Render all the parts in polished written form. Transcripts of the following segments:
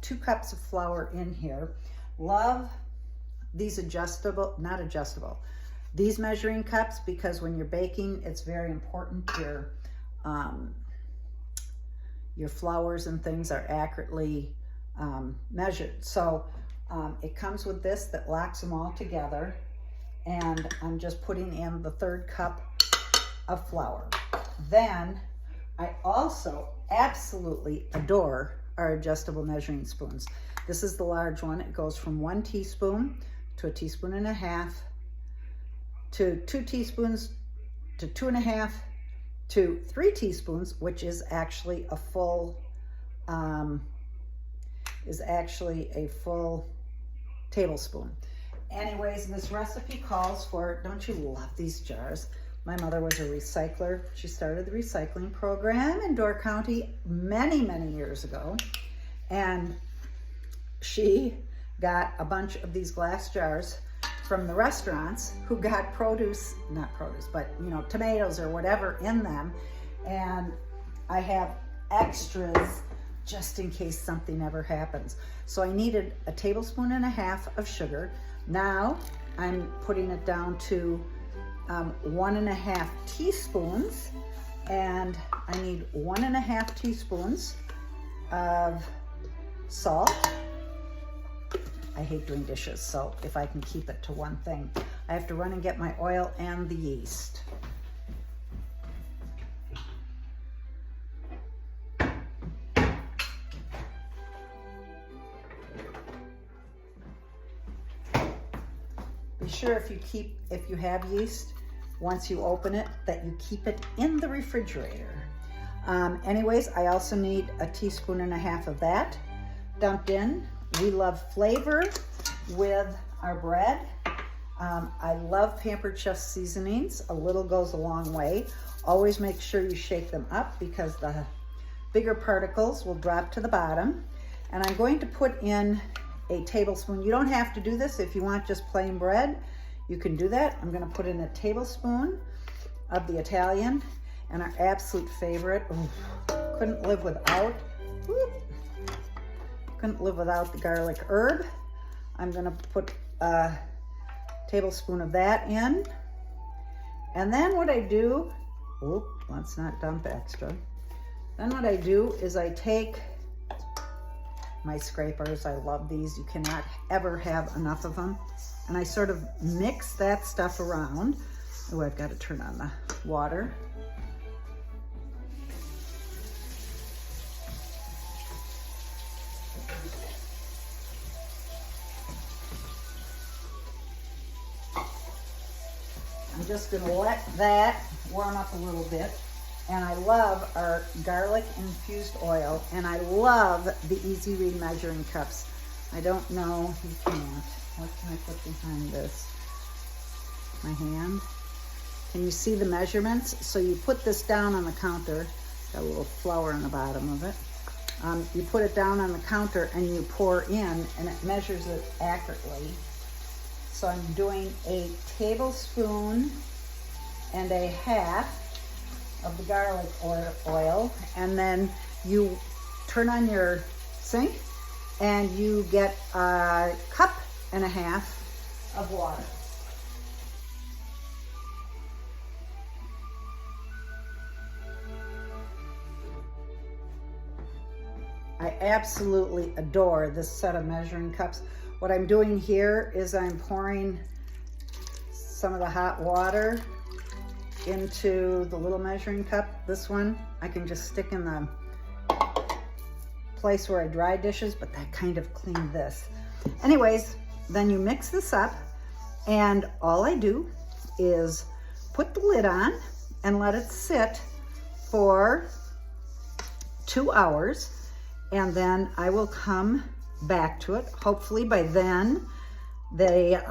2 cups of flour in here. Love these adjustable, not adjustable, these measuring cups, because when you're baking, it's very important your flours and things are accurately measured. So it comes with this that locks them all together, and I'm just putting in the 3rd cup of flour. Then I also absolutely adore our adjustable measuring spoons. This is the large one. It goes from 1 teaspoon to 1.5 teaspoons to 2 teaspoons to 2.5 to 3 teaspoons, which is actually a full tablespoon. Anyways, this recipe calls for, don't you love these jars? My mother was a recycler. She started the recycling program in Door County many, many years ago. And she got a bunch of these glass jars from the restaurants who got not produce, but tomatoes or whatever in them. And I have extras just in case something ever happens. So I needed 1.5 tablespoons of sugar. Now I'm putting it down to 1.5 teaspoons, and I need 1.5 teaspoons of salt. I hate doing dishes, so if I can keep it to one thing. I have to run and get my oil and the yeast. Be sure if you have yeast, once you open it, that you keep it in the refrigerator. Anyways, I also need 1.5 teaspoons of that dumped in. We love flavor with our bread. I love Pampered Chef seasonings. A little goes a long way. Always make sure you shake them up because the bigger particles will drop to the bottom. And I'm going to put in a tablespoon. You don't have to do this if you want just plain bread. You can do that. I'm going to put in a tablespoon of the Italian, and our absolute favorite. Couldn't live without. Couldn't live without the garlic herb. I'm going to put a tablespoon of that in. And then what I do, let's not dump extra. Then what I do is I take my scrapers. I love these. You cannot ever have enough of them. And I sort of mix that stuff around. Oh, I've got to turn on the water. I'm just going to let that warm up a little bit. And I love our garlic infused oil, and I love the Easy Read measuring cups. I don't know, you can't. What can I put behind this? My hand. Can you see the measurements? So you put this down on the counter. Got a little flour on the bottom of it. You put it down on the counter and you pour in, and it measures it accurately. So I'm doing 1.5 tablespoons of the garlic oil, and then you turn on your sink and you get 1.5 cups of water. I absolutely adore this set of measuring cups. What I'm doing here is I'm pouring some of the hot water into the little measuring cup. This one I can just stick in the place where I dry dishes, but that kind of cleaned this. Anyways, then you mix this up, and all I do is put the lid on and let it sit for 2 hours, and then I will come back to it. Hopefully by then the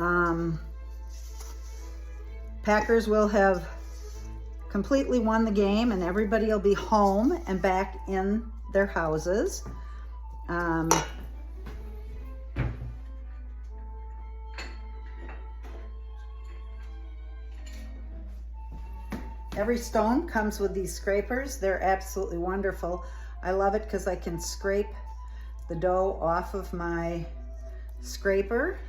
Packers will have completely won the game and everybody will be home and back in their houses. Every stone comes with these scrapers. They're absolutely wonderful. I love it because I can scrape the dough off of my scraper